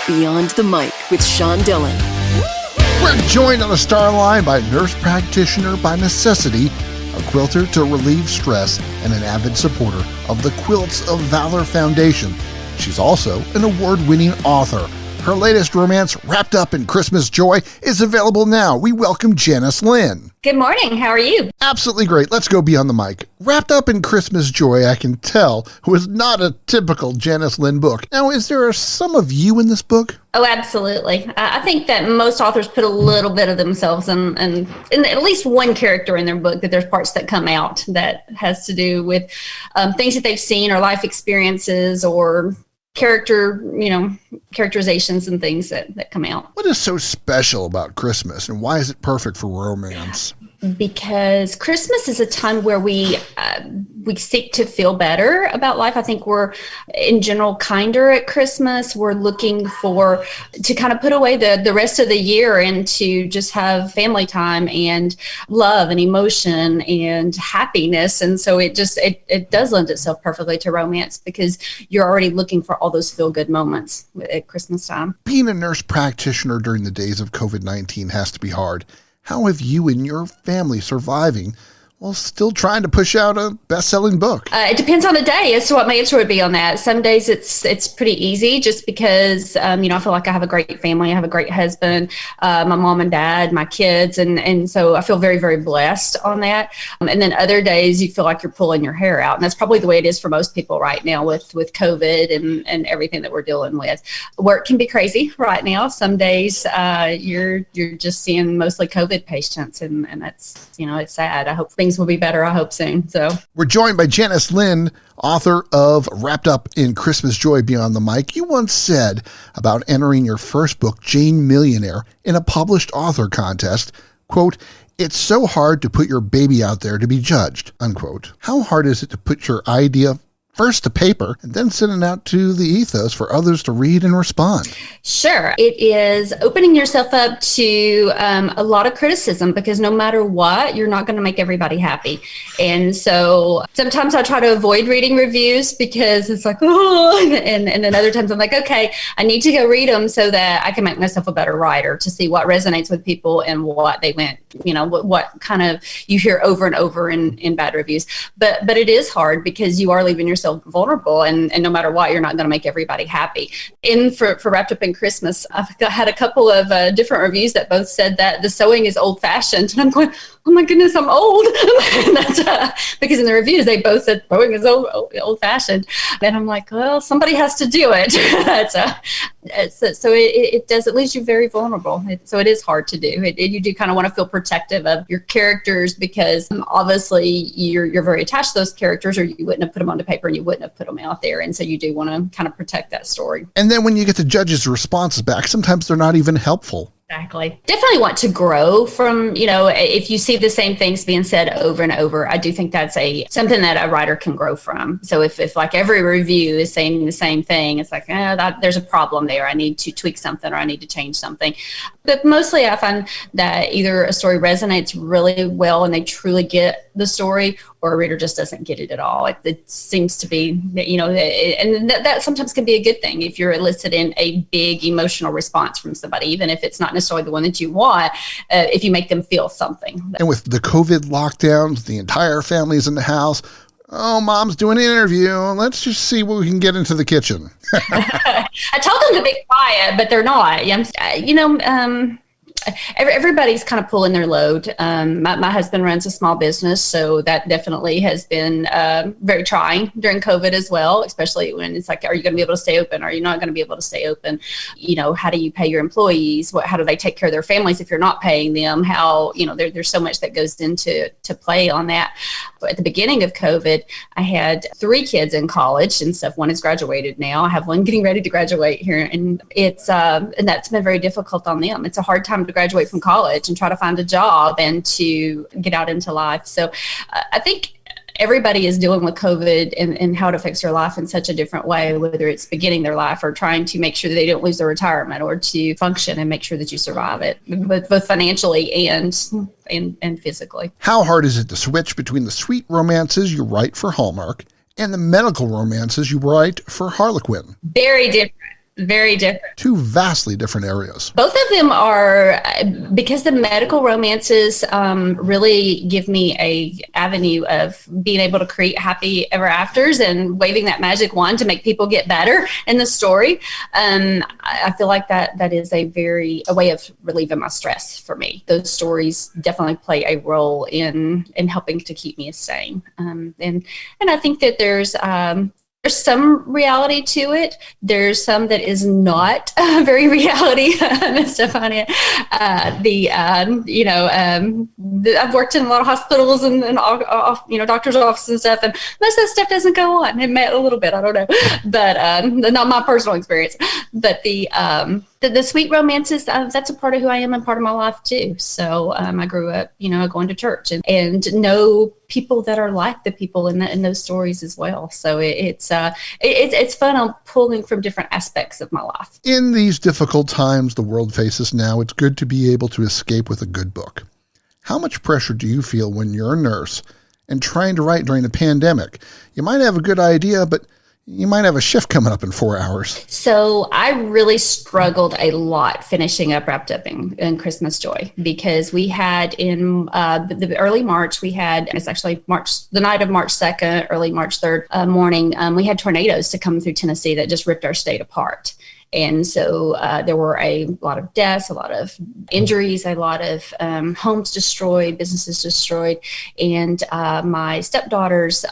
Beyond the Mic with Sean Dillon. We're joined on the star line by Nurse Practitioner by necessity, a quilter to relieve stress, and an avid supporter of the Quilts of Valor Foundation. She's also an award-winning author. Her latest romance, Wrapped Up in Christmas Joy, is available now. We welcome Janice Lynn. Good morning. How are you? Absolutely great. Let's go beyond the mic. Wrapped Up in Christmas Joy, I can tell, was not a typical Janice Lynn book. Now, is there some of you in this book? Oh, absolutely. I think that most authors put a little bit of themselves in at least one character in their book, that there's parts that come out that has to do with things that they've seen or life experiences or characterizations and things that come out. What is so special about Christmas, and why is it perfect for romance? Because Christmas is a time where we seek to feel better about life. I think we're, in general, kinder at Christmas. We're looking to kind of put away the rest of the year and to just have family time and love and emotion and happiness. And so it does lend itself perfectly to romance, because you're already looking for all those feel-good moments at Christmas time. Being a nurse practitioner during the days of COVID-19 has to be hard. How have you and your family surviving while still trying to push out a best-selling book? It depends on the day as to what my answer would be on that. Some days it's pretty easy, just because, I feel like I have a great family. I have a great husband, my mom and dad, my kids. And so I feel very, very blessed on that. And then other days you feel like you're pulling your hair out. And that's probably the way it is for most people right now with COVID and everything that we're dealing with. Work can be crazy right now. Some days you're just seeing mostly COVID patients, and that's, it's sad. I hope things will be better, I hope soon. So we're joined by Janice Lynn, author of Wrapped Up in Christmas Joy Beyond the Mic. You once said about entering your first book, Jane Millionaire, in a published author contest, quote, "It's so hard to put your baby out there to be judged," unquote. How hard is it to put your idea first to paper and then send it out to the ethos for others to read and respond? Sure. It is opening yourself up to a lot of criticism, because no matter what, you're not going to make everybody happy. And so sometimes I try to avoid reading reviews because it's like, oh, and then other times I'm like, okay, I need to go read them so that I can make myself a better writer, to see what resonates with people and what they went, what kind of you hear over and over in bad reviews. But it is hard, because you are leaving yourself vulnerable, and no matter what, you're not going to make everybody happy. And for Wrapped Up in Christmas, I've had a couple of different reviews that both said that the sewing is old-fashioned, and I'm going, oh my goodness, I'm old. And that's, because in the reviews they both said sewing is old-fashioned, and I'm like, well, somebody has to do it. So it does, it leaves you very vulnerable. So it is hard to do. You do kind of want to feel protective of your characters, because obviously you're very attached to those characters, or you wouldn't have put them onto paper and you wouldn't have put them out there. And so you do want to kind of protect that story. And then when you get the judges' responses back, sometimes they're not even helpful. Exactly. Definitely want to grow from, if you see the same things being said over and over, I do think that's something that a writer can grow from. So if like every review is saying the same thing, it's like, there's a problem there. I need to tweak something, or I need to change something. But mostly I find that either a story resonates really well and they truly get the story, or a reader just doesn't get it at all. It seems to be, and that sometimes can be a good thing if you're eliciting a big emotional response from somebody, even if it's not necessarily the one that you want, if you make them feel something. And with the COVID lockdowns, the entire family's in the house. Oh, mom's doing an interview. Let's just see what we can get into the kitchen. I told them to be quiet, but they're not. Everybody's kind of pulling their load. My husband runs a small business, so that definitely has been very trying during COVID as well, especially when it's like, are you going to be able to stay open? Are you not going to be able to stay open? How do you pay your employees? How do they take care of their families if you're not paying them? How, there's so much that goes into play on that. But at the beginning of COVID, I had 3 kids in college and stuff. One has graduated now. I have one getting ready to graduate here, and it's and that's been very difficult on them. It's a hard time to graduate from college and try to find a job and to get out into life. So I think everybody is dealing with COVID and how it affects their life in such a different way, whether it's beginning their life or trying to make sure that they don't lose their retirement, or to function and make sure that you survive it, both financially and physically. How hard is it to switch between the sweet romances you write for Hallmark and the medical romances you write for Harlequin? Very different. Very different. Two vastly different areas. Both of them are, because the medical romances really give me a avenue of being able to create happy ever afters and waving that magic wand to make people get better in the story. I feel like that is a way of relieving my stress for me. Those stories definitely play a role in helping to keep me sane. And I think that there's some reality to it. There's some that is not very reality, Stefania. I've worked in a lot of hospitals and doctors' offices and stuff, and most of that stuff doesn't go on. It may a little bit, I don't know, but not my personal experience. But the sweet romances, that's a part of who I am and part of my life too. So I grew up, going to church and know people that are like the people in those stories as well. So it's fun. I'm pulling from different aspects of my life. In these difficult times the world faces now, it's good to be able to escape with a good book. How much pressure do you feel when you're a nurse and trying to write during a pandemic? You might have a good idea, but you might have a shift coming up in 4 hours. So I really struggled a lot finishing up Wrapped Up in Christmas Joy, because we had in the early March, it's actually the night of March 2nd, early March 3rd morning, we had tornadoes to come through Tennessee that just ripped our state apart. And so there were a lot of deaths, a lot of injuries, a lot of homes destroyed, businesses destroyed. And my stepdaughter's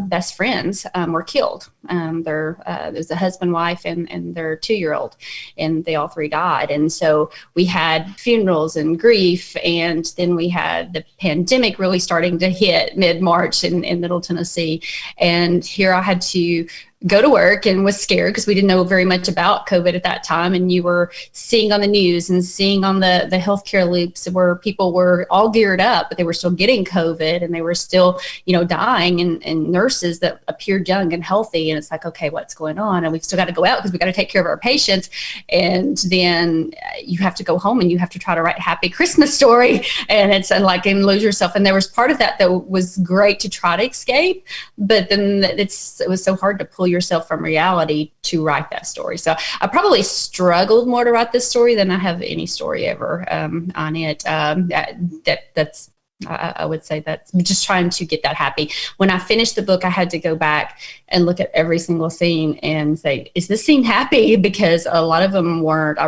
best friends were killed. There was a husband, wife, and their 2-year-old, and they all 3 died. And so we had funerals and grief. And then we had the pandemic really starting to hit mid-March in Middle Tennessee. And here I had to go to work and was scared because we didn't know very much about COVID at that time. And you were seeing on the news and seeing on the healthcare loops where people were all geared up, but they were still getting COVID and they were still, dying, and nurses that appeared young and healthy. And it's like, okay, what's going on? And we've still got to go out because we got to take care of our patients. And then you have to go home and you have to try to write a happy Christmas story. And it's and lose yourself. And there was part of that was great to try to escape, but then it was so hard to pull yourself from reality to write that story. So I probably struggled more to write this story than I have any story ever on it. That's I would say that's just trying to get that happy. When I finished the book, I had to go back and look at every single scene and say, is this scene happy? Because a lot of them weren't.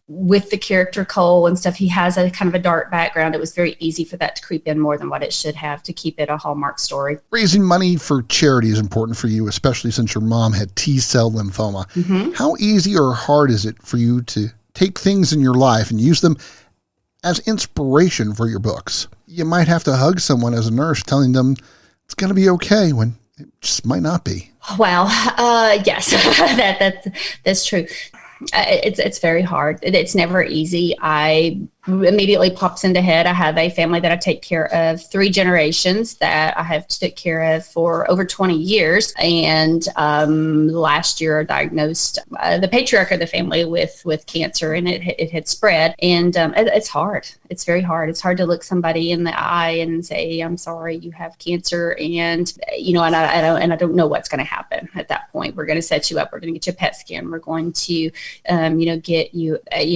With the character Cole and stuff, he has a kind of a dark background. It was very easy for that to creep in more than what it should have to keep it a Hallmark story. Raising money for charity is important for you, especially since your mom had T-cell lymphoma. Mm-hmm. How easy or hard is it for you to take things in your life and use them as inspiration for your books? You might have to hug someone as a nurse telling them it's going to be okay when it just might not be. Well, yes, that's true. It's very hard. It's never easy. I immediately pops into head. I have a family that I take care of, 3 generations that I have took care of for over 20 years. And last year I diagnosed the patriarch of the family with cancer, and it had spread. And it's hard. It's very hard. It's hard to look somebody in the eye and say, I'm sorry, you have cancer. And, I don't know what's going to happen at that point. We're going to set you up. We're going to get you a PET scan. We're going to, get you, a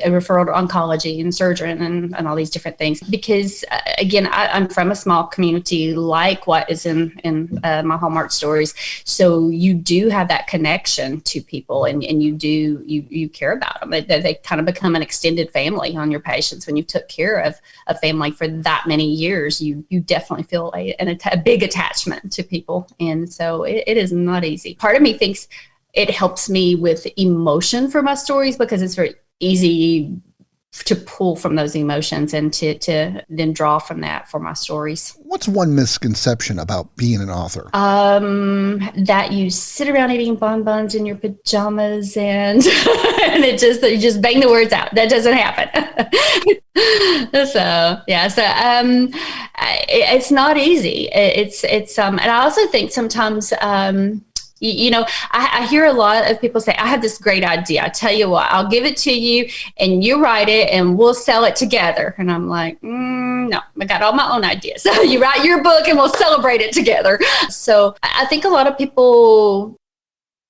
referral to oncology and surgeon and all these different things. Because again, I'm from a small community like what is in my Hallmark stories. So you do have that connection to people, and you care about them. They kind of become an extended family on your patients. When you took care of a family for that many years, you definitely feel a big attachment to people. And so it is not easy. Part of me thinks it helps me with emotion for my stories because it's very easy to pull from those emotions and to then draw from that for my stories. What's one misconception about being an author? That you sit around eating bonbons in your pajamas and and you just bang the words out. That doesn't happen. It's not easy. And I also think sometimes I hear a lot of people say, I have this great idea. I tell you what, I'll give it to you and you write it and we'll sell it together. And I'm like, no, I got all my own ideas. So you write your book and we'll celebrate it together. So I think a lot of people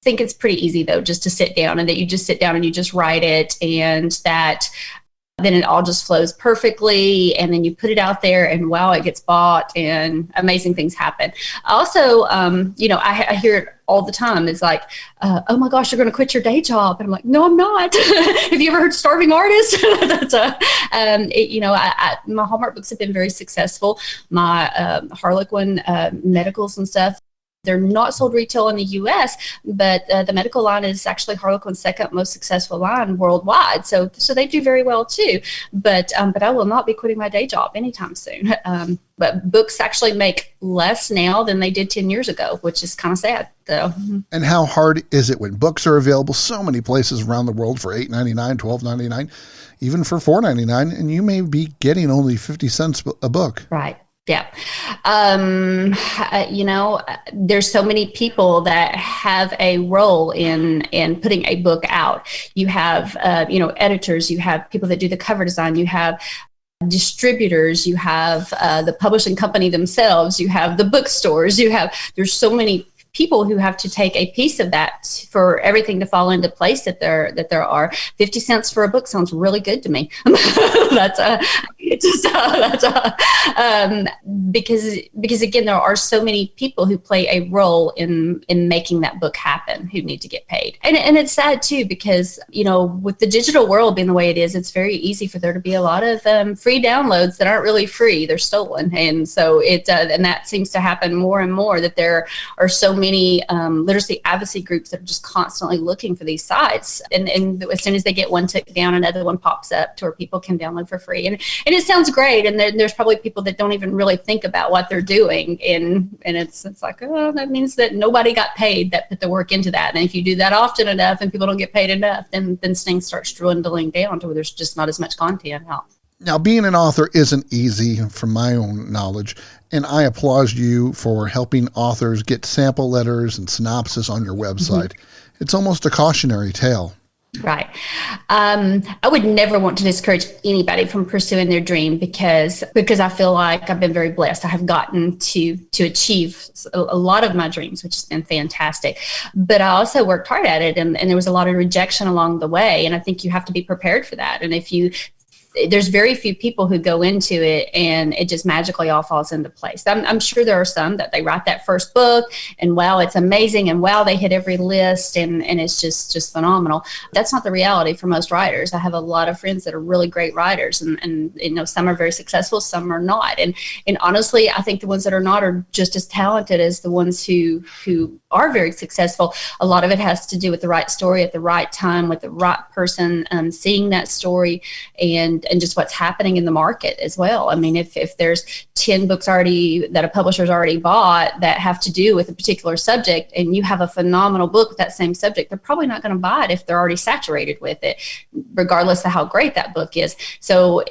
think it's pretty easy though, just to sit down, and that you just sit down and you just write it, and that then it all just flows perfectly, and then you put it out there, and wow, it gets bought, and amazing things happen. Also, I hear it all the time. It's like, oh my gosh, you're going to quit your day job. And I'm like, no, I'm not. Have you ever heard Starving Artist? That's my Hallmark books have been very successful. My Harlequin medicals and stuff, they're not sold retail in the U.S., but the medical line is actually Harlequin's second most successful line worldwide. So they do very well too. But I will not be quitting my day job anytime soon. But books actually make less now than they did 10 years ago, which is kind of sad. So. And how hard is it when books are available so many places around the world for $8.99, $12.99, even for $4.99, and you may be getting only 50 cents a book? Right. Yeah. There's so many people that have a role in putting a book out. You have, editors, you have people that do the cover design, you have distributors, you have the publishing company themselves, you have the bookstores, there's so many people who have to take a piece of that for everything to fall into place that there are. 50 cents for a book sounds really good to me. Because again, there are so many people who play a role in making that book happen who need to get paid. And it's sad too, because, with the digital world being the way it is, it's very easy for there to be a lot of free downloads that aren't really free. They're stolen. And so and that seems to happen more and more, that there are so many literacy advocacy groups that are just constantly looking for these sites, and as soon as they get one took down, another one pops up to where people can download for free, and it sounds great, and there's probably people that don't even really think about what they're doing, and it's like, oh, that means that nobody got paid that put the work into that. And if you do that often enough and people don't get paid enough, then things start dwindling down to where there's just not as much content out. Now, being an author isn't easy from my own knowledge, and I applaud you for helping authors get sample letters and synopsis on your website. Mm-hmm. It's almost a cautionary tale. Right. I would never want to discourage anybody from pursuing their dream because I feel like I've been very blessed. I have gotten to achieve a lot of my dreams, which has been fantastic. But I also worked hard at it, and there was a lot of rejection along the way. And I think you have to be prepared for that. And there's very few people who go into it and it just magically all falls into place. I'm sure there are some that they write that first book and wow, it's amazing, and wow, they hit every list and it's just phenomenal. That's not the reality for most writers. I have a lot of friends that are really great writers, and some are very successful, some are not. And honestly, I think the ones that are not are just as talented as the ones who are very successful. A lot of it has to do with the right story at the right time with the right person, seeing that story and just what's happening in the market as well. I mean, if there's 10 books already that a publisher's already bought that have to do with a particular subject, and you have a phenomenal book with that same subject, they're probably not going to buy it if they're already saturated with it, regardless of how great that book is. So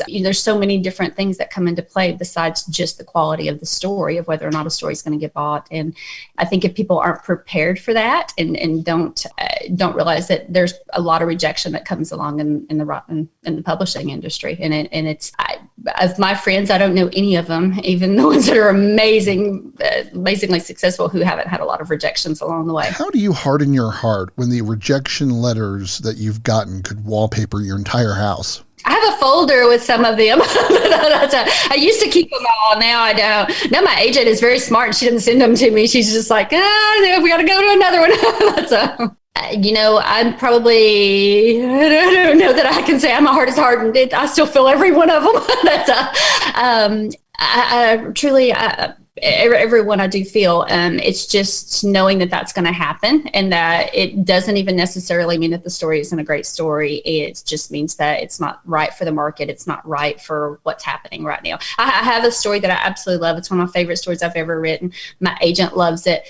there's so many different things that come into play besides just the quality of the story, of whether or not a story is going to get bought. And I think if people aren't prepared for that and don't realize that there's a lot of rejection that comes along in the publishing industry, and it's of my friends, I don't know any of them, even the ones that are amazingly successful, who haven't had a lot of rejections along the way. How do you harden your heart when the rejection letters that you've gotten could wallpaper your entire house? I have a folder with some of them. I used to keep them all. Now I don't. Now my agent is very smart. She doesn't send them to me. She's just like, we got to go to another one. I'm probably, I don't know that I can say I'm my heart is hardened. I still feel every one of them. Every one I do feel. It's just knowing that that's going to happen, and that it doesn't even necessarily mean that the story isn't a great story. It just means that it's not right for the market. It's not right for what's happening right now. I have a story that I absolutely love. It's one of my favorite stories I've ever written. My agent loves it.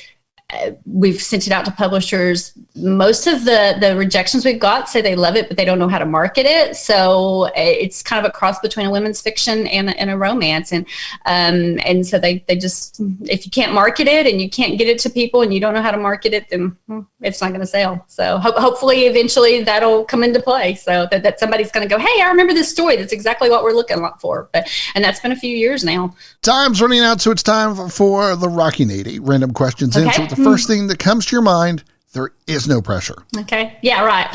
We've sent it out to publishers. Most of the rejections we've got say they love it, but they don't know how to market it. So it's kind of a cross between a women's fiction and a romance. And so they just, if you can't market it and you can't get it to people and you don't know how to market it, then it's not going to sell. So hopefully eventually that'll come into play, so that somebody's going to go, hey, I remember this story. That's exactly what we're looking for. And that's been a few years now. Time's running out, so it's time for the Rocking 8 random questions. Okay. Answer the first thing that comes to your mind. There is no pressure. Okay. Yeah, right.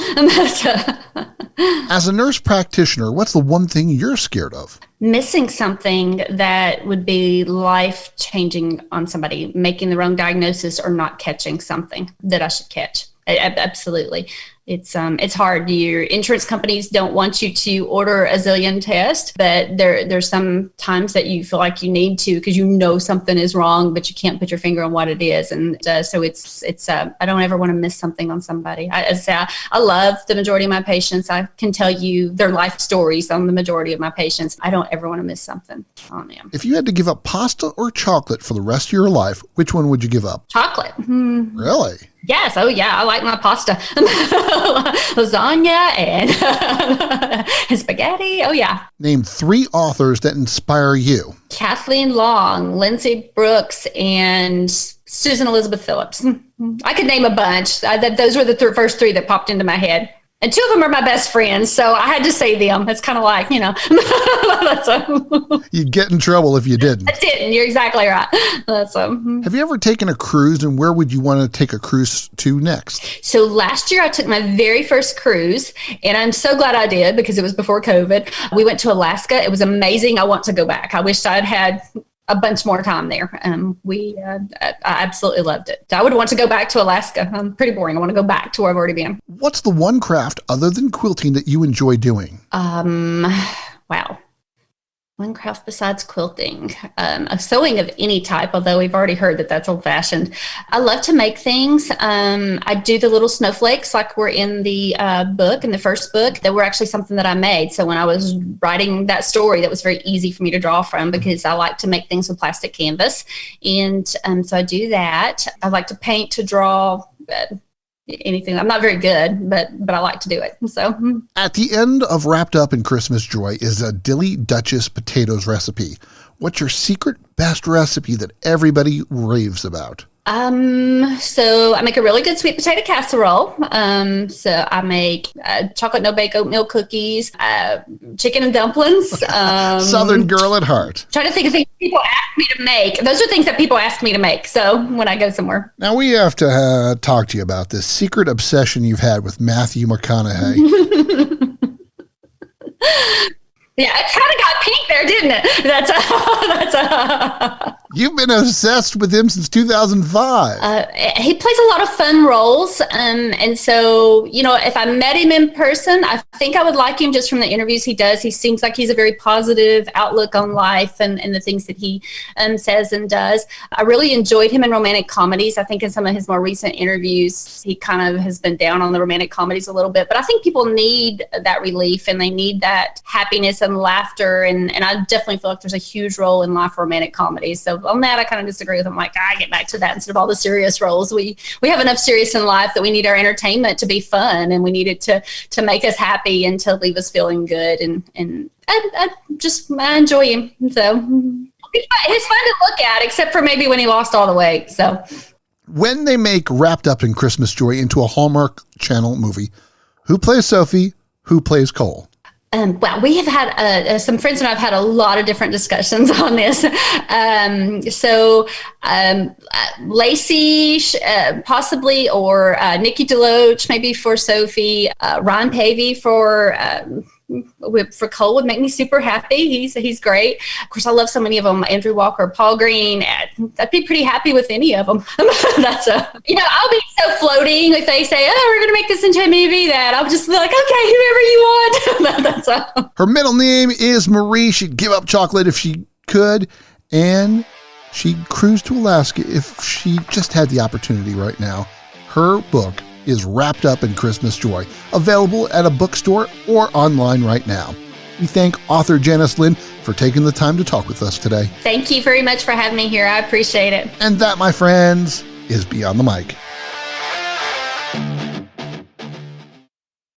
As a nurse practitioner, what's the one thing you're scared of? Missing something that would be life-changing on somebody, making the wrong diagnosis or not catching something that I should catch. Absolutely. It's hard. Your insurance companies don't want you to order a zillion tests, but there's some times that you feel like you need to because you know something is wrong, but you can't put your finger on what it is. And so it's I don't ever want to miss something on somebody. I love the majority of my patients. I can tell you their life stories on the majority of my patients. I don't ever want to miss something on them. If you had to give up pasta or chocolate for the rest of your life, which one would you give up? Chocolate. Really? Yes. Oh, yeah. I like my pasta. Lasagna and spaghetti. Oh, yeah. Name 3 authors that inspire you. Kathleen Long, Lindsay Brooks, and Susan Elizabeth Phillips. I could name a bunch. Those were the first 3 that popped into my head. And 2 of them are my best friends, so I had to say them. It's kind of like, You'd get in trouble if you didn't. I didn't. You're exactly right. Have you ever taken a cruise, and where would you want to take a cruise to next? So last year I took my very first cruise, and I'm so glad I did because it was before COVID. We went to Alaska. It was amazing. I want to go back. I wish I'd had a bunch more time there. I absolutely loved it. I would want to go back to Alaska. I'm pretty boring. I want to go back to where I've already been. What's the one craft other than quilting that you enjoy doing? Wow. One craft besides quilting, sewing of any type, although we've already heard that that's old fashioned. I love to make things. I do the little snowflakes like were in the book, in the first book, that were actually something that I made. So when I was writing that story, that was very easy for me to draw from because I like to make things with plastic canvas. And so I do that. I like to paint, to draw, anything. I'm not very good, but I like to do it. So at the end of Wrapped Up in Christmas Joy is a Dilly Duchess potatoes recipe. What's your secret best recipe that everybody raves about? So I make a really good sweet potato casserole. So I make chocolate no bake oatmeal cookies, chicken and dumplings. Southern girl at heart. Trying to think of things people ask me to make. Those are things that people ask me to make. So when I go somewhere. Now we have to talk to you about this secret obsession you've had with Matthew McConaughey. Yeah, it kind of got pink there, didn't it? You've been obsessed with him since 2005. He plays a lot of fun roles. And so, if I met him in person, I think I would like him just from the interviews he does. He seems like he's a very positive outlook on life and the things that he says and does. I really enjoyed him in romantic comedies. I think in some of his more recent interviews, he kind of has been down on the romantic comedies a little bit. But I think people need that relief and they need that happiness and laughter. And I definitely feel like there's a huge role in life for romantic comedies. So on that, I kind of disagree with him. Like, I get back to that instead of all the serious roles. We have enough serious in life that we need our entertainment to be fun, and we need it to make us happy and to leave us feeling good. And I enjoy him. So he's fun to look at, except for maybe when he lost all the weight. So when they make Wrapped Up in Christmas Joy into a Hallmark Channel movie, who plays Sophie? Who plays Cole? Well, we have had some friends and I have had a lot of different discussions on this. Lacey, possibly, or Nikki DeLoach, maybe for Sophie. Ron Pavey for Cole would make me super happy. He's great. Of course, I love so many of them. Andrew Walker, Paul Green. I'd be pretty happy with any of them. I'll be so floating if they say, "Oh, we're going to make this into a movie," that I'll just be like, "Okay, whoever you want." That's all. Her middle name is Marie. She'd give up chocolate if she could, and she'd cruise to Alaska if she just had the opportunity right now. Her book is Wrapped Up in Christmas Joy, available at a bookstore or online right now. We thank author Janice Lynn for taking the time to talk with us today. Thank you very much for having me here. I appreciate it. And that, my friends, is Beyond the Mic.